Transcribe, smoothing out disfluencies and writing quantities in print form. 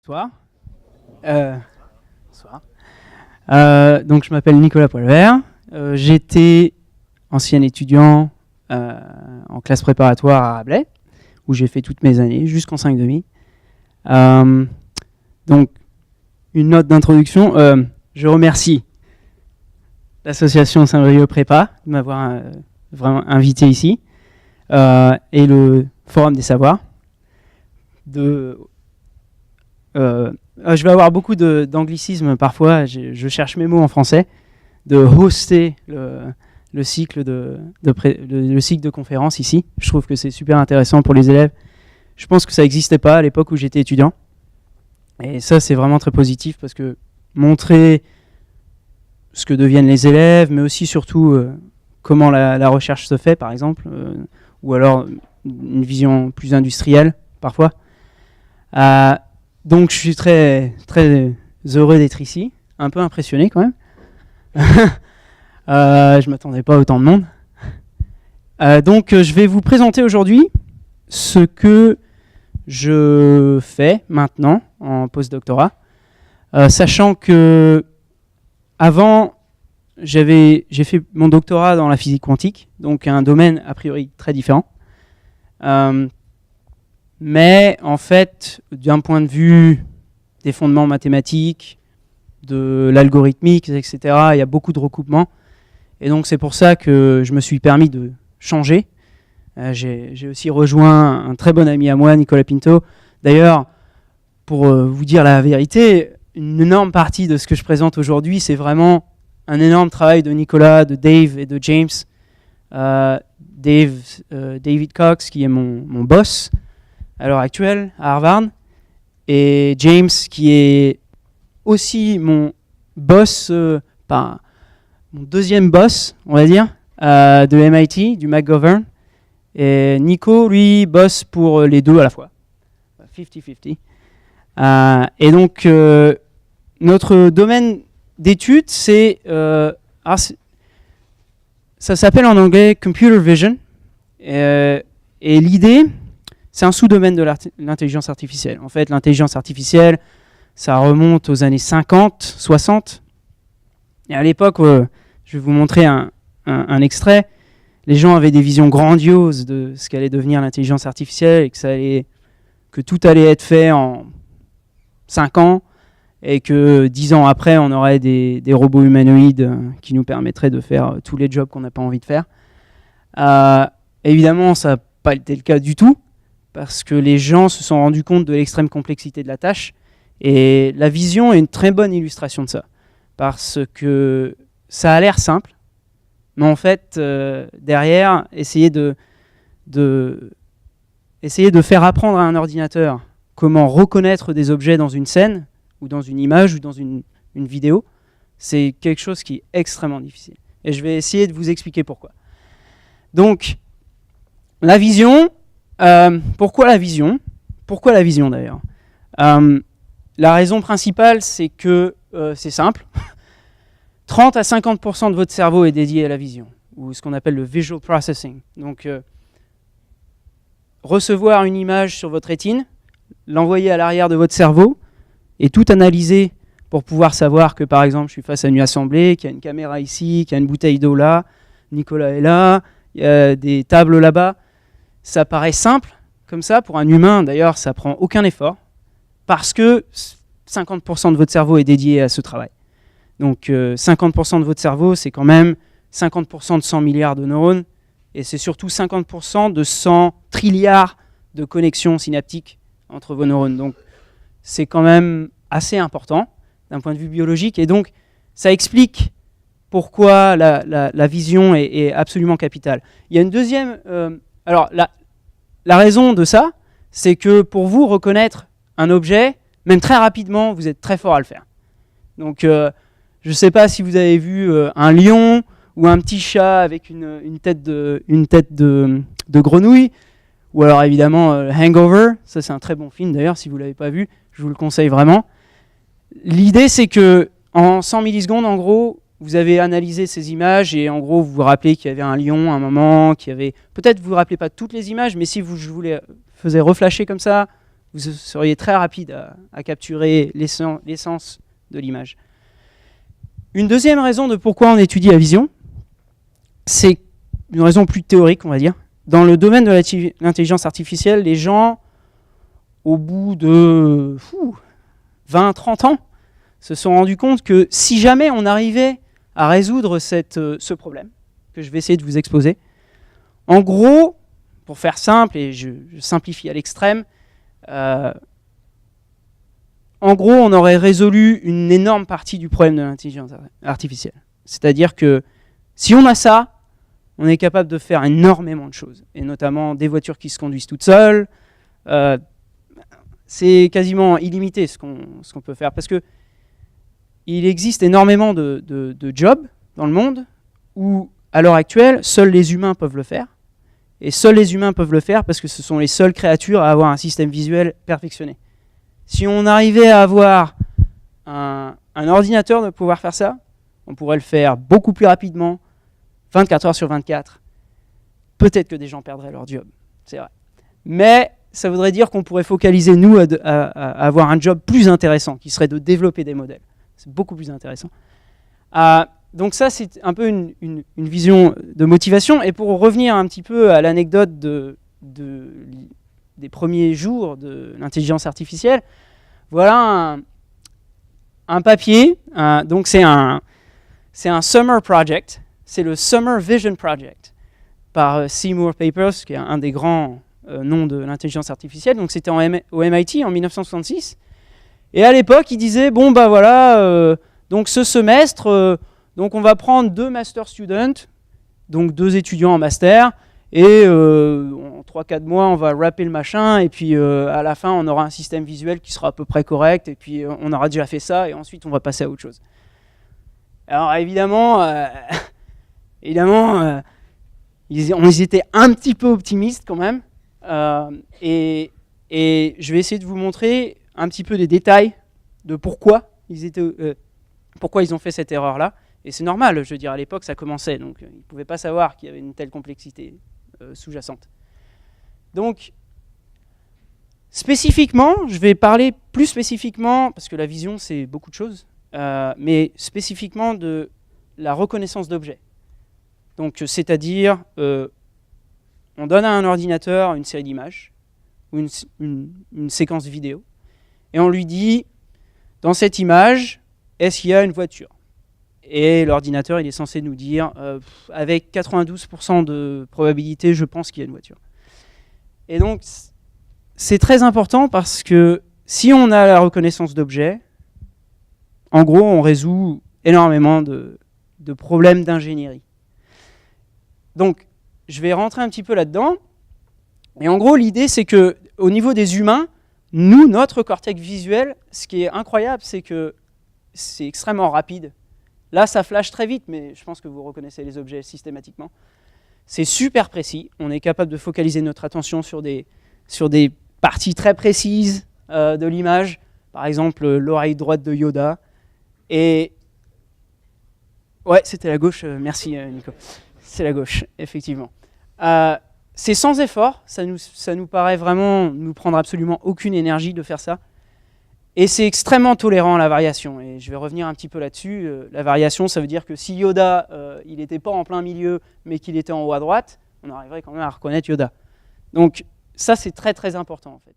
Bonsoir. Bonsoir. Donc je m'appelle Nicolas Poilvert. J'étais ancien étudiant en classe préparatoire à Rabelais, où j'ai fait toutes mes années, jusqu'en 5,5. Donc, une note d'introduction. Je remercie l'association Saint-Brieuc Prépa de m'avoir vraiment invité ici, et le Forum des Savoirs. Je vais avoir beaucoup d'anglicisme parfois, je cherche mes mots en français, de hoster le cycle de conférences ici. Je trouve que c'est super intéressant pour les élèves. Je pense que ça n'existait pas à l'époque où j'étais étudiant. Et ça, c'est vraiment très positif parce que montrer ce que deviennent les élèves, mais aussi surtout comment la recherche se fait, par exemple, ou alors une vision plus industrielle, parfois. Donc, je suis très, très heureux d'être ici, un peu impressionné quand même. Je ne m'attendais pas à autant de monde. Donc, je vais vous présenter aujourd'hui ce que je fais maintenant en post-doctorat, sachant que avant, j'ai fait mon doctorat dans la physique quantique, donc un domaine a priori très différent. Mais en fait, d'un point de vue des fondements mathématiques, de l'algorithmique, etc., il y a beaucoup de recoupements. Et donc c'est pour ça que je me suis permis de changer. J'ai aussi rejoint un très bon ami à moi, Nicolas Pinto. D'ailleurs, pour vous dire la vérité, une énorme partie de ce que je présente aujourd'hui, c'est vraiment un énorme travail de Nicolas, de Dave et de James. David Cox, qui est mon boss à l'heure actuelle à Harvard, et James, qui est aussi mon boss, mon deuxième boss, on va dire, de MIT, du McGovern. Et Nico, lui, bosse pour les deux à la fois, 50-50. Et donc, notre domaine d'étude, ça s'appelle en anglais Computer Vision. Et l'idée, c'est un sous-domaine de l'intelligence artificielle. En fait, l'intelligence artificielle, ça remonte aux années 50, 60. Et à l'époque, je vais vous montrer un extrait. Les gens avaient des visions grandioses de ce qu'allait devenir l'intelligence artificielle et que tout allait être fait en 5 ans et que 10 ans après, on aurait des robots humanoïdes qui nous permettraient de faire tous les jobs qu'on n'a pas envie de faire. Évidemment, ça n'a pas été le cas du tout parce que les gens se sont rendus compte de l'extrême complexité de la tâche. Et la vision est une très bonne illustration de ça parce que ça a l'air simple, mais en fait, derrière, essayer de faire apprendre à un ordinateur comment reconnaître des objets dans une scène, ou dans une image, ou dans une vidéo, c'est quelque chose qui est extrêmement difficile. Et je vais essayer de vous expliquer pourquoi. Donc, la vision, pourquoi la vision ? Pourquoi la vision d'ailleurs ? La raison principale, c'est que c'est simple. 30 à 50% de votre cerveau est dédié à la vision, ou ce qu'on appelle le visual processing. Donc, recevoir une image sur votre rétine, l'envoyer à l'arrière de votre cerveau, et tout analyser pour pouvoir savoir que, par exemple, je suis face à une assemblée, qu'il y a une caméra ici, qu'il y a une bouteille d'eau là, Nicolas est là, il y a des tables là-bas. Ça paraît simple, comme ça, pour un humain. D'ailleurs, ça prend aucun effort, parce que 50% de votre cerveau est dédié à ce travail. Donc 50% de votre cerveau, c'est quand même 50% de 100 milliards de neurones, et c'est surtout 50% de 100 trilliards de connexions synaptiques entre vos neurones. Donc c'est quand même assez important d'un point de vue biologique, et donc ça explique pourquoi la vision est absolument capitale. Il y a une deuxième... alors la raison de ça, c'est que pour vous reconnaître un objet, même très rapidement, vous êtes très fort à le faire. Donc je ne sais pas si vous avez vu un lion ou un petit chat avec une tête de grenouille, ou alors évidemment Hangover, ça c'est un très bon film d'ailleurs, si vous ne l'avez pas vu, je vous le conseille vraiment. L'idée c'est que en 100 millisecondes, en gros, vous avez analysé ces images et en gros vous vous rappelez qu'il y avait un lion à un moment, peut-être vous ne vous rappelez pas toutes les images, mais si je vous les faisais reflasher comme ça, vous seriez très rapide à capturer l'essence de l'image. Une deuxième raison de pourquoi on étudie la vision, c'est une raison plus théorique, on va dire. Dans le domaine de l'intelligence artificielle, les gens, au bout de 20-30 ans, se sont rendus compte que si jamais on arrivait à résoudre ce problème, que je vais essayer de vous exposer, en gros, pour faire simple, et je simplifie à l'extrême, en gros, on aurait résolu une énorme partie du problème de l'intelligence artificielle. C'est-à-dire que si on a ça, on est capable de faire énormément de choses, et notamment des voitures qui se conduisent toutes seules. C'est quasiment illimité ce qu'on peut faire, parce que il existe énormément de jobs dans le monde où, à l'heure actuelle, seuls les humains peuvent le faire. Et seuls les humains peuvent le faire parce que ce sont les seules créatures à avoir un système visuel perfectionné. Si on arrivait à avoir un ordinateur de pouvoir faire ça, on pourrait le faire beaucoup plus rapidement, 24 heures sur 24. Peut-être que des gens perdraient leur job, c'est vrai. Mais ça voudrait dire qu'on pourrait focaliser, nous, à avoir un job plus intéressant, qui serait de développer des modèles. C'est beaucoup plus intéressant. Donc ça, c'est un peu une vision de motivation. Et pour revenir un petit peu à l'anecdote des premiers jours de l'intelligence artificielle, voilà un papier. Donc c'est un Summer Project. C'est le Summer Vision Project par Seymour Papers, qui est un des grands noms de l'intelligence artificielle. Donc c'était au MIT en 1966. Et à l'époque, il disait, bon bah voilà, donc ce semestre, donc on va prendre 2 master students, donc 2 étudiants en master, et en 3-4 mois, on va wrapper le machin, et puis à la fin, on aura un système visuel qui sera à peu près correct, et puis on aura déjà fait ça, et ensuite on va passer à autre chose. Alors évidemment, ils étaient un petit peu optimistes quand même, et je vais essayer de vous montrer un petit peu des détails de pourquoi ils ont fait cette erreur-là. Et c'est normal, je veux dire, à l'époque, ça commençait, donc ils ne pouvaient pas savoir qu'il y avait une telle complexité sous-jacente. Donc, spécifiquement, je vais parler plus spécifiquement, parce que la vision, c'est beaucoup de choses, mais spécifiquement de la reconnaissance d'objets. Donc, c'est-à-dire, on donne à un ordinateur une série d'images, ou une séquence vidéo, et on lui dit, dans cette image, est-ce qu'il y a une voiture ? Et l'ordinateur, il est censé nous dire, avec 92% de probabilité, je pense qu'il y a une voiture. Et donc, c'est très important parce que si on a la reconnaissance d'objets, en gros, on résout énormément de problèmes d'ingénierie. Donc, je vais rentrer un petit peu là-dedans. Et en gros, l'idée, c'est qu'au niveau des humains, nous, notre cortex visuel, ce qui est incroyable, c'est que c'est extrêmement rapide. Là, ça flash très vite, mais je pense que vous reconnaissez les objets systématiquement. C'est super précis. On est capable de focaliser notre attention sur des parties très précises de l'image. Par exemple, l'oreille droite de Yoda. Et ouais, c'était la gauche. Merci, Nico. C'est la gauche, effectivement. C'est sans effort. Ça nous paraît vraiment nous prendre absolument aucune énergie de faire ça. Et c'est extrêmement tolérant à la variation. Et je vais revenir un petit peu là-dessus. La variation, ça veut dire que si Yoda, il n'était pas en plein milieu, mais qu'il était en haut à droite, on arriverait quand même à reconnaître Yoda. Donc ça, c'est très très important en fait.